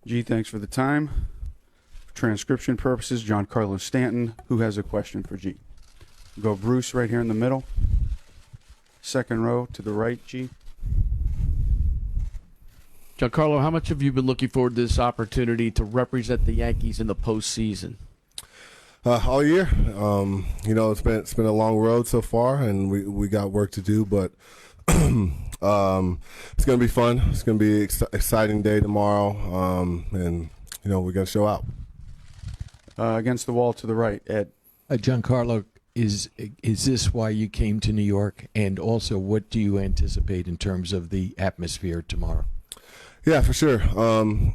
G, thanks for the time. For transcription purposes, Giancarlo Stanton, who has a question for G? Go Bruce right here in the middle. Second row to the right, G. Giancarlo, how much have you been looking forward to this opportunity to represent the Yankees in the postseason? All year. It's been a long road so far, and we got work to do, but it's going to be fun. It's going to be an exciting day tomorrow, and we're going to show out. Against the wall to the right, Ed. Giancarlo, is this why you came to New York? And also, what do you anticipate in terms of the atmosphere tomorrow? Yeah, for sure.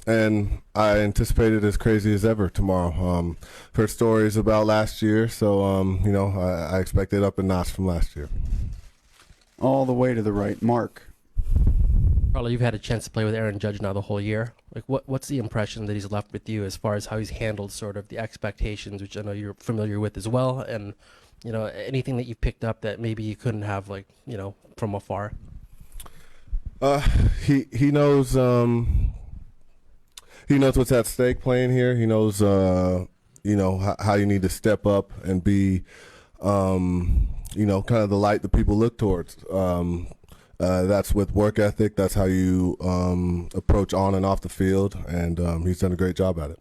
And I anticipate it as crazy as ever tomorrow. Heard stories about last year, so I expect it up a notch from last year. All the way to the right, Mark. Carlo, you've had a chance to play with Aaron Judge now the whole year. Like, what's the impression that he's left with you as far as how he's handled sort of the expectations, which I know you're familiar with as well, and anything that you've picked up that maybe you couldn't have, from afar? He knows what's at stake playing here. He knows how you need to step up and be kind of the light that people look towards. That's with work ethic. That's how you approach on and off the field, and he's done a great job at it.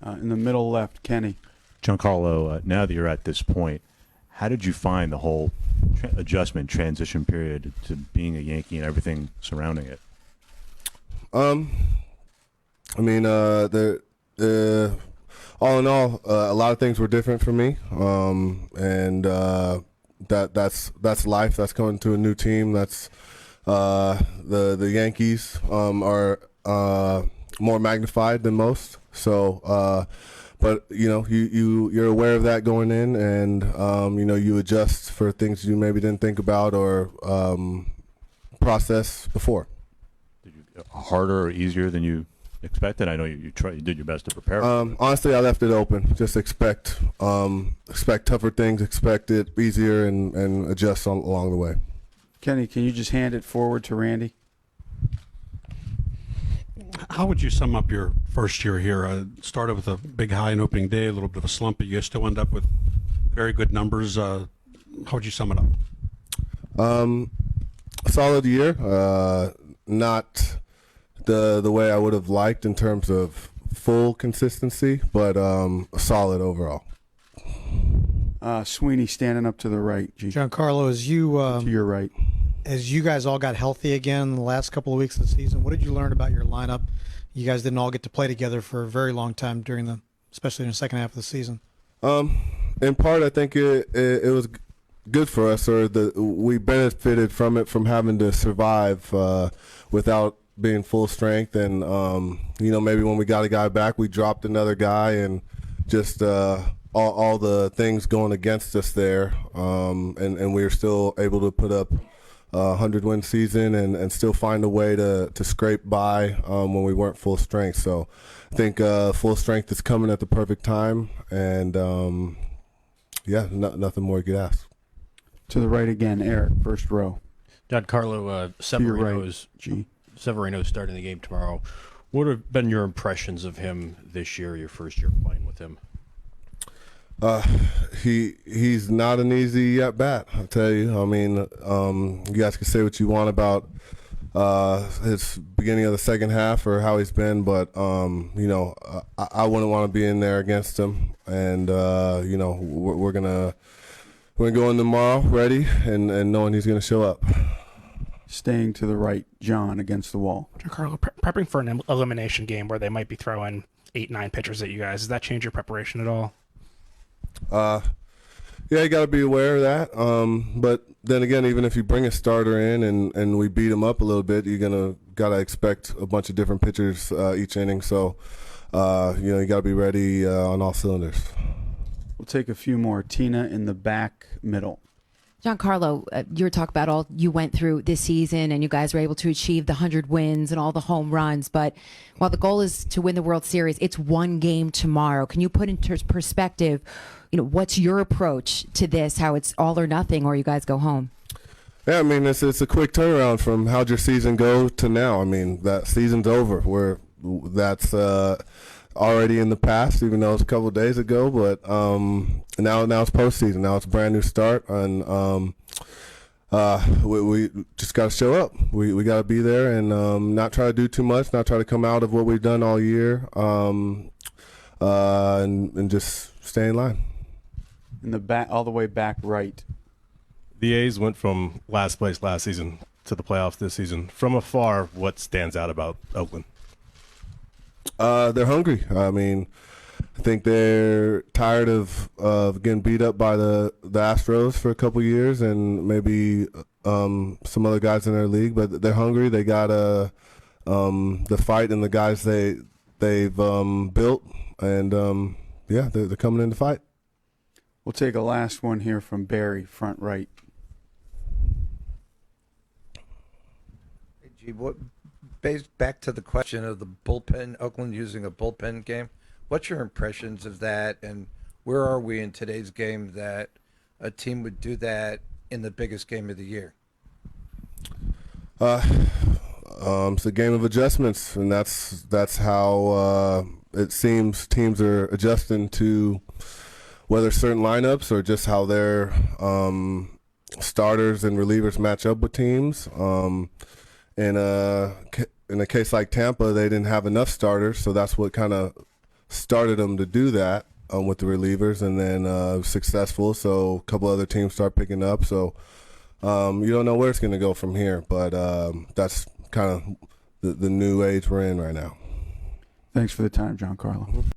In the middle left, Kenny. Giancarlo, now that you're at this point, how did you find the whole transition period to being a Yankee and everything surrounding it? All in all, a lot of things were different for me, and that's life. That's coming to a new team. That's the Yankees are more magnified than most. So, but you're aware of that going in, and you adjust for things you maybe didn't think about or process before. Did you harder or easier than you expected? I know you did your best to prepare. Honestly, I left it open. Just expect tougher things, expect it easier, and adjust along the way. Kenny, can you just hand it forward to Randy? How would you sum up your first year here? Started with a big high in opening day, a little bit of a slump, but you still end up with very good numbers. How would you sum it up? A solid year. Not the way I would have liked in terms of full consistency, but solid overall. Sweeney standing up to the right. G. Giancarlo, to your right. As you guys all got healthy again in the last couple of weeks of the season, what did you learn about your lineup? You guys didn't all get to play together for a very long time especially in the second half of the season. In part, I think it was good for us, we benefited from it, from having to survive without being full strength, and maybe when we got a guy back, we dropped another guy, and just all the things going against us there, and we were still able to put up a 100-win season and still find a way to scrape by when we weren't full strength. So I think full strength is coming at the perfect time, and nothing more you could ask. To the right again, Eric, first row. Giancarlo, Severino's starting the game tomorrow. What have been your impressions of him this year, your first year playing with him? He's not an easy at bat, I'll tell you. I mean, you guys can say what you want about his beginning of the second half or how he's been, but I wouldn't want to be in there against him. And we're gonna go in tomorrow ready and knowing he's gonna show up. Staying to the right, John against the wall. Giancarlo, prepping for an elimination game where they might be throwing 8-9 pitchers at you guys, does that change your preparation at all? You got to be aware of that. But then again, even if you bring a starter in and we beat him up a little bit, you're got to expect a bunch of different pitchers each inning. So, you got to be ready on all cylinders. We'll take a few more. Tina in the back middle. Giancarlo, you were talking about all you went through this season, and you guys were able to achieve the 100 wins and all the home runs. But while the goal is to win the World Series, it's one game tomorrow. Can you put into perspective, what's your approach to this, how it's all or nothing, or you guys go home? Yeah, I mean, it's a quick turnaround from how'd your season go to now. I mean, that season's over. We're that's already in the past, even though it's a couple of days ago. But now it's postseason. Now it's a brand new start, and we just got to show up. We got to be there and not try to do too much, not try to come out of what we've done all year, and just stay in line. In the back, all the way back right. The A's went from last place last season to the playoffs this season. From afar, what stands out about Oakland? They're hungry. I mean, I think they're tired of getting beat up by the Astros for a couple years and maybe some other guys in their league. But they're hungry. They got the fight and the guys they've built, and yeah, they're coming in to fight. We'll take a last one here from Barry, front right. Hey, G, back to the question of the bullpen, Oakland using a bullpen game. What's your impressions of that, and where are we in today's game that a team would do that in the biggest game of the year? It's a game of adjustments, and that's how it seems teams are adjusting to whether certain lineups or just how their starters and relievers match up with teams. In a case like Tampa, they didn't have enough starters, so that's what kind of started them to do that with the relievers, and then successful. So a couple other teams start picking up. So you don't know where it's going to go from here, but that's kind of the new age we're in right now. Thanks for the time, Giancarlo.